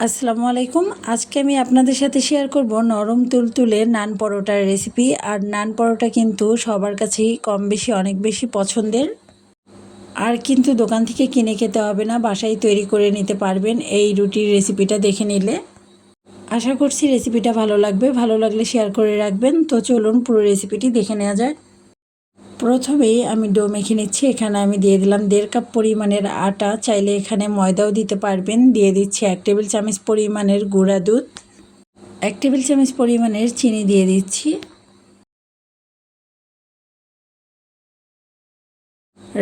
আসসালামু আলাইকুম। আজকে আমি আপনাদের সাথে শেয়ার করব নরম তুলতুলে নান পরোটার রেসিপি। আর নান পরোটা কিন্তু সবার কাছেই কম বেশি অনেক বেশি পছন্দের। আর কিন্তু দোকান থেকে কিনে খেতে হবে না, বাসায় তৈরি করে নিতে পারবেন এই রুটির রেসিপিটা দেখে নিলে। আশা করছি রেসিপিটা ভালো লাগবে, ভালো লাগলে শেয়ার করে রাখবেন। তো চলুন পুরো রেসিপিটি দেখে নেওয়া যায়। প্রথমেই আমি ডো মেখে নিচ্ছি। এখানে আমি দিয়ে দিলাম 1.5 কাপ পরিমাণের আটা, চাইলে এখানে ময়দাও দিতে পারবেন। দিয়ে দিচ্ছি 1 টেবিল চামচ পরিমাণের গুঁড়া দুধ, 1 টেবিল চামচ পরিমাণের চিনি দিয়ে দিচ্ছি।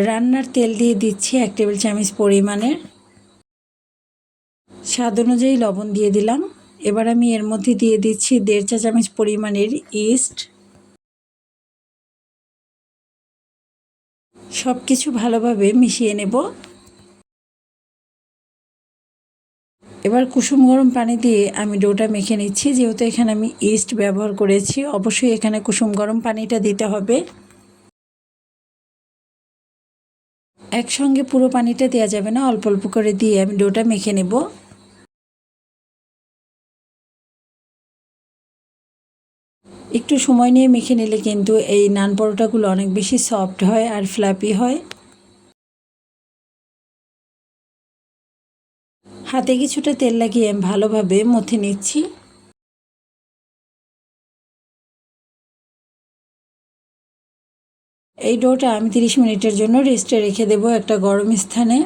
রান্নার তেল দিয়ে দিচ্ছি 1 টেবিল চামচ পরিমাণের, স্বাদ অনুযায়ী লবণ দিয়ে দিলাম। এবার আমি এর মধ্যে দিয়ে দিচ্ছি 1.5 চা চামচ পরিমাণের ইস্ট। সব কিছু ভালোভাবে মিশিয়ে নেব। এবার কুসুম গরম পানি দিয়ে আমি ডোটা মেখে নিচ্ছি। যেহেতু এখানে আমি ইস্ট ব্যবহার করেছি, অবশ্যই এখানে কুসুম গরম পানিটা দিতে হবে। একসঙ্গে পুরো পানিটা দেওয়া যাবে না, অল্প অল্প করে দিয়ে আমি ডোটা মেখে নেব। একটু সময় নিয়ে মেখে নিলে কিন্তু এই নান পরোটাগুলো অনেক বেশি সফট হয় আর ফ্লাপি হয়। হাতে কিছুটা তেল লাগিয়ে আমি ভালোভাবে মথে নিচ্ছি। এই ডোটা আমি 30 মিনিটের জন্য রেস্টে রেখে দেব একটা গরম স্থানে।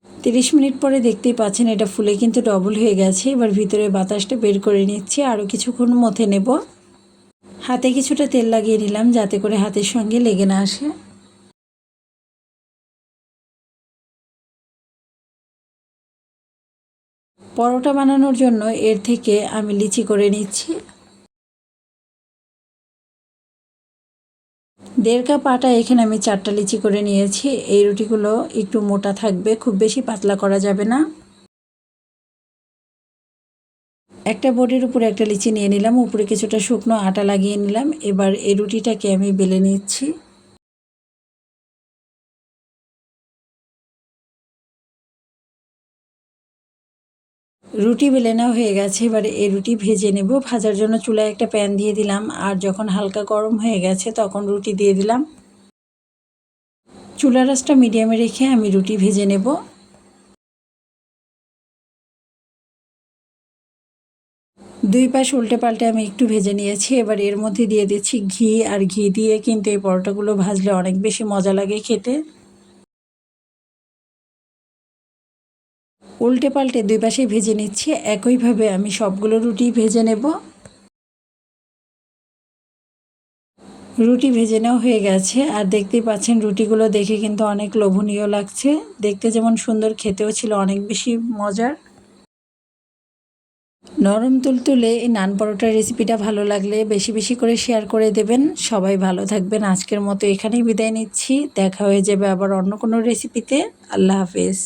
30 মিনিট পরে দেখতেই পাচ্ছেন এটা ফুলে কিন্তু ডবল হয়ে গেছে। এবার ভিতরে বাতাসটা বের করে নিচ্ছি, আরও কিছুক্ষণ মথে নেব। হাতে কিছুটা তেল লাগিয়ে নিলাম যাতে করে হাতের সঙ্গে লেগে না আসে। পরোটা বানানোর জন্য এর থেকে আমি লিচি করে নিচ্ছি। 1.5 কাপ আটা এখানে আমি 4টা লিচি করে নিয়েছি। এই রুটিগুলো একটু মোটা থাকবে, খুব বেশি পাতলা করা যাবে না। একটা বোর্ডের উপরে একটা লিচি নিয়ে নিলাম, উপরে কিছুটা শুকনো আটা লাগিয়ে নিলাম। এবার এই রুটিটাকে আমি বেলে নিচ্ছি। রুটি বেলে নেওয়া হয়ে গেছে। এবারে এই রুটি ভেজে নেব। ভাজার জন্য চুলায় একটা প্যান দিয়ে দিলাম, আর যখন হালকা গরম হয়ে গেছে তখন রুটি দিয়ে দিলাম। চুলার আঁচটা মিডিয়ামে রেখে আমি রুটি ভেজে নেব। দুই পাশ উল্টে পাল্টে আমি একটু ভেজে নিয়েছি। এবার এর মধ্যে দিয়ে দিচ্ছি ঘি, আর ঘি দিয়ে কিন্তু এই পরোটাগুলো ভাজলে অনেক বেশি মজা লাগে খেতে। উল্টে পাল্টে দুই পাশে ভেজে নিচ্ছি। একইভাবে আমি সবগুলো রুটি ভেজে নেব। রুটি ভেজে নেওয়া হয়ে গেছে, আর দেখতেই পাচ্ছেন রুটিগুলো দেখে কিন্তু অনেক লোভনীয় লাগছে। দেখতে যেমন সুন্দর, খেতেও ছিল অনেক বেশি মজার। নরম তুলতুলে এই নান পরোটার রেসিপিটা ভালো লাগলে বেশি বেশি করে শেয়ার করে দেবেন। সবাই ভালো থাকবেন। আজকের মতো এখানেই বিদায় নিচ্ছি। দেখা হয়ে যাবে আবার অন্য কোনো রেসিপিতে। আল্লাহ হাফেজ।